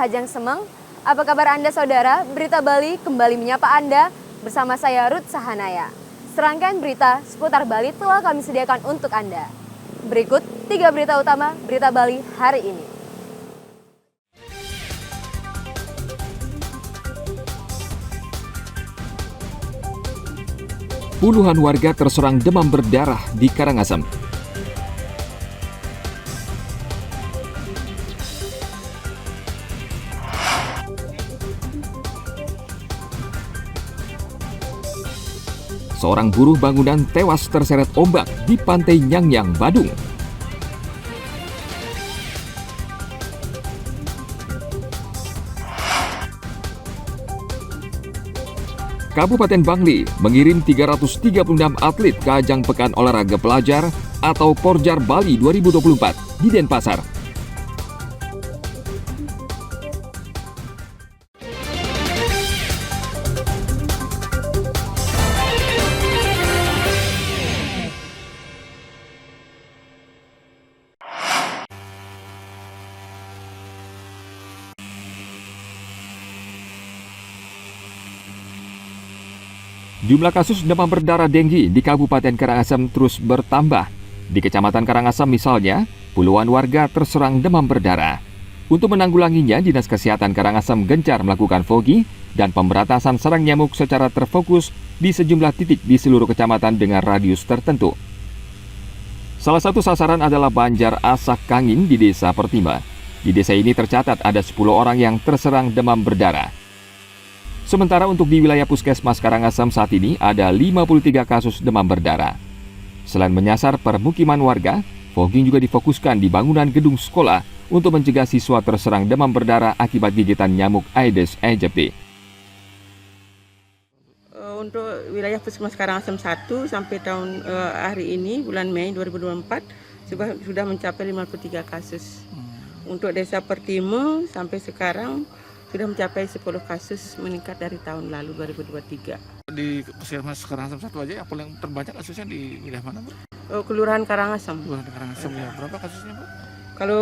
Kahajang Semeng. Apa kabar Anda saudara? Berita Bali kembali menyapa Anda bersama saya Ruth Sahanaya. Serangkaian berita seputar Bali telah kami sediakan untuk Anda. Berikut 3 berita utama Berita Bali hari ini. Puluhan warga terserang demam berdarah di Karangasem. Seorang buruh bangunan tewas terseret ombak di Pantai Nyang-Nyang, Badung. Kabupaten Bangli mengirim 336 atlet ke ajang Pekan Olahraga Pelajar atau Porjar Bali 2024 di Denpasar. Jumlah kasus demam berdarah denggi di Kabupaten Karangasem terus bertambah. Di Kecamatan Karangasem misalnya, puluhan warga terserang demam berdarah. Untuk menanggulanginya, Dinas Kesehatan Karangasem gencar melakukan fogging dan pemberantasan serang nyamuk secara terfokus di sejumlah titik di seluruh kecamatan dengan radius tertentu. Salah satu sasaran adalah Banjar Asak Kangin di Desa Pertimba. Di desa ini tercatat ada 10 orang yang terserang demam berdarah. Sementara untuk di wilayah Puskesmas Karangasem saat ini ada 53 kasus demam berdarah. Selain menyasar permukiman warga, fogging juga difokuskan di bangunan gedung sekolah untuk mencegah siswa terserang demam berdarah akibat gigitan nyamuk Aedes aegypti. Untuk wilayah Puskesmas Karangasem 1 sampai tahun hari ini, bulan Mei 2024, sudah mencapai 53 kasus. Untuk Desa Pertimba sampai sekarang sudah mencapai 10 kasus meningkat dari tahun lalu 2023. Di Puskesmas Karangasem 1 aja apa yang terbanyak kasusnya di wilayah mana, Bu? Kelurahan Karangasem. Kelurahan Karangasem ya. Berapa kasusnya, Bu? Kalau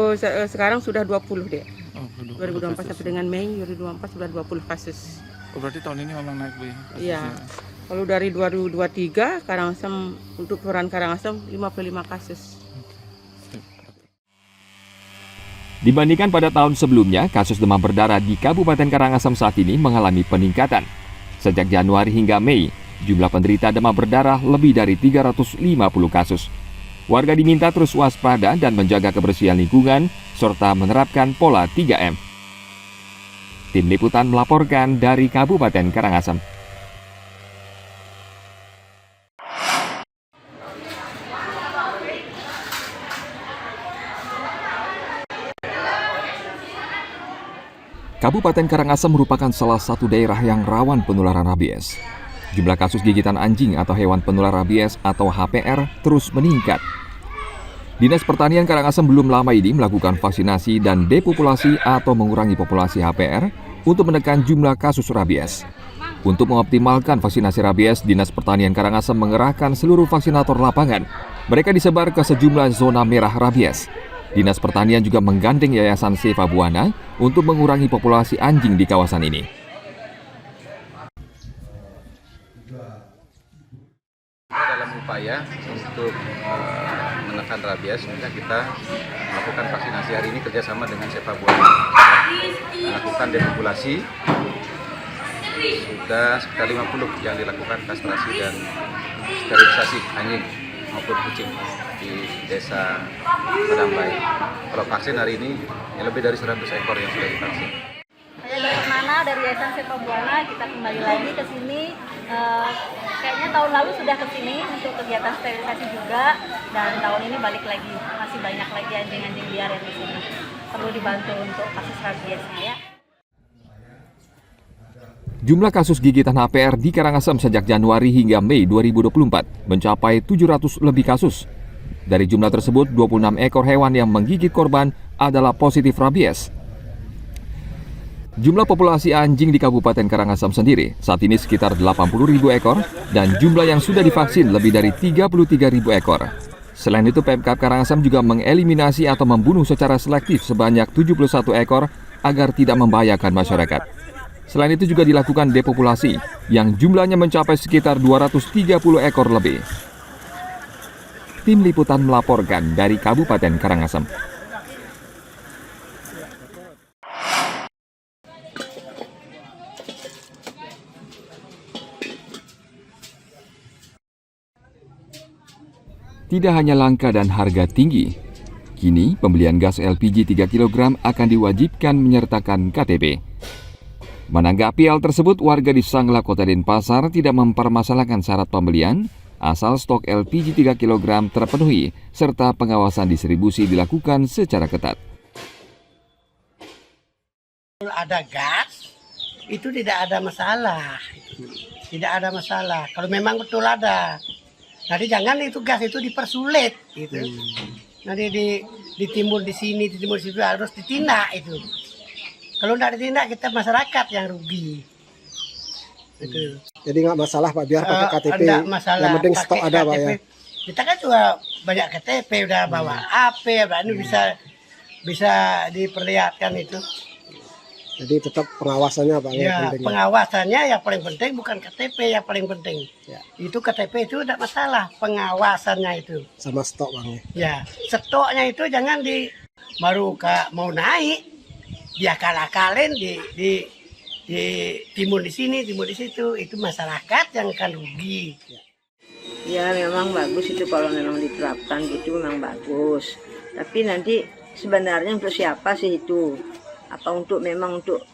sekarang sudah 20 deh. Oh, 2024 sampai dengan Mei 2024 sudah 20 kasus. Oh, berarti tahun ini memang naik, Bu ya? Iya. Kalau dari 2023 Karangasem untuk Kelurahan Karangasem 55 kasus. Dibandingkan pada tahun sebelumnya, kasus demam berdarah di Kabupaten Karangasem saat ini mengalami peningkatan. Sejak Januari hingga Mei, jumlah penderita demam berdarah lebih dari 350 kasus. Warga diminta terus waspada dan menjaga kebersihan lingkungan, serta menerapkan pola 3M. Tim Liputan melaporkan dari Kabupaten Karangasem. Kabupaten Karangasem merupakan salah satu daerah yang rawan penularan rabies. Jumlah kasus gigitan anjing atau hewan penular rabies atau HPR terus meningkat. Dinas Pertanian Karangasem belum lama ini melakukan vaksinasi dan depopulasi atau mengurangi populasi HPR untuk menekan jumlah kasus rabies. Untuk mengoptimalkan vaksinasi rabies, Dinas Pertanian Karangasem mengerahkan seluruh vaksinator lapangan. Mereka disebar ke sejumlah zona merah rabies. Dinas Pertanian juga menggandeng Yayasan Seva Buana untuk mengurangi populasi anjing di kawasan ini. Dalam upaya untuk menekan rabies, kita melakukan vaksinasi hari ini kerjasama dengan Seva Buana, melakukan depopulasi. Sudah sekitar 50 yang dilakukan kastrasi dan sterilisasi anjing maupun kucing di Desa Padangbai. Kalau vaksin hari ini lebih dari 100 ekor yang sudah divaksin. Saya dari mana? Dari Yayasan Seva Buana, kita kembali lagi ke sini. Kayaknya tahun lalu sudah ke sini untuk kegiatan sterilisasi juga, dan tahun ini balik lagi. Masih banyak lagi anjing-anjing liar yang di sini. Perlu dibantu untuk kasus rabiesnya ya. Jumlah kasus gigitan HPR di Karangasem sejak Januari hingga Mei 2024 mencapai 700 lebih kasus. Dari jumlah tersebut, 26 ekor hewan yang menggigit korban adalah positif rabies. Jumlah populasi anjing di Kabupaten Karangasem sendiri saat ini sekitar 80.000 ekor dan jumlah yang sudah divaksin lebih dari 33.000 ekor. Selain itu, Pemkab Karangasem juga mengeliminasi atau membunuh secara selektif sebanyak 71 ekor agar tidak membahayakan masyarakat. Selain itu juga dilakukan depopulasi yang jumlahnya mencapai sekitar 230 ekor lebih. Tim Liputan melaporkan dari Kabupaten Karangasem. Tidak hanya langka dan harga tinggi, kini pembelian gas LPG 3 kg akan diwajibkan menyertakan KTP. Menanggapi hal tersebut, warga di Sangla, Kota Denpasar tidak mempermasalahkan syarat pembelian asal stok LPG 3 kg terpenuhi serta pengawasan distribusi dilakukan secara ketat. Ada gas, itu tidak ada masalah. Tidak ada masalah. Kalau memang betul ada. Jadi jangan itu gas itu dipersulit gitu. Nanti ditimbun di sini, ditimbun di situ, harus ditindak itu. Kalau tidak ditindak kita masyarakat yang rugi. Gitu. Jadi nggak masalah Pak biar pakai KTP. Enggak masalah. Yang penting stok ada Pak ya. Kita kan juga banyak KTP udah bawa AP, ini bisa diperlihatkan itu. Jadi tetap pengawasannya Pak Ya, penting. pengawasannya yang paling penting bukan KTP yang paling penting. Ya. Itu KTP itu tidak masalah, pengawasannya itu. Sama stok Bang ya. Ya, stoknya itu jangan baru mau naik, diakal-akalin di timbun di sini, timbun di situ, itu masyarakat yang akan rugi. Ya memang bagus itu kalau memang diterapkan gitu memang bagus. Tapi nanti sebenarnya untuk siapa sih itu? Apa memang untuk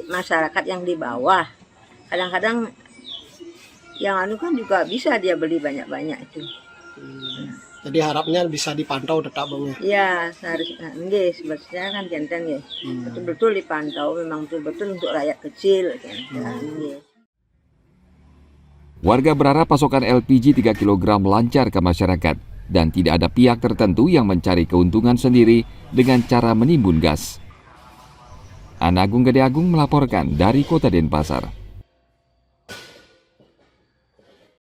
masyarakat yang di bawah? Kadang-kadang yang kan juga bisa dia beli banyak-banyak itu. Jadi harapnya bisa dipantau tetap Bang ya. Ya seharusnya sebetulnya kan jantan ya. Betul-betul dipantau, memang betul-betul untuk rakyat kecil kan. Warga berharap pasokan LPG 3 kg lancar ke masyarakat dan tidak ada pihak tertentu yang mencari keuntungan sendiri dengan cara menimbun gas. Anagung Gede Agung melaporkan dari Kota Denpasar.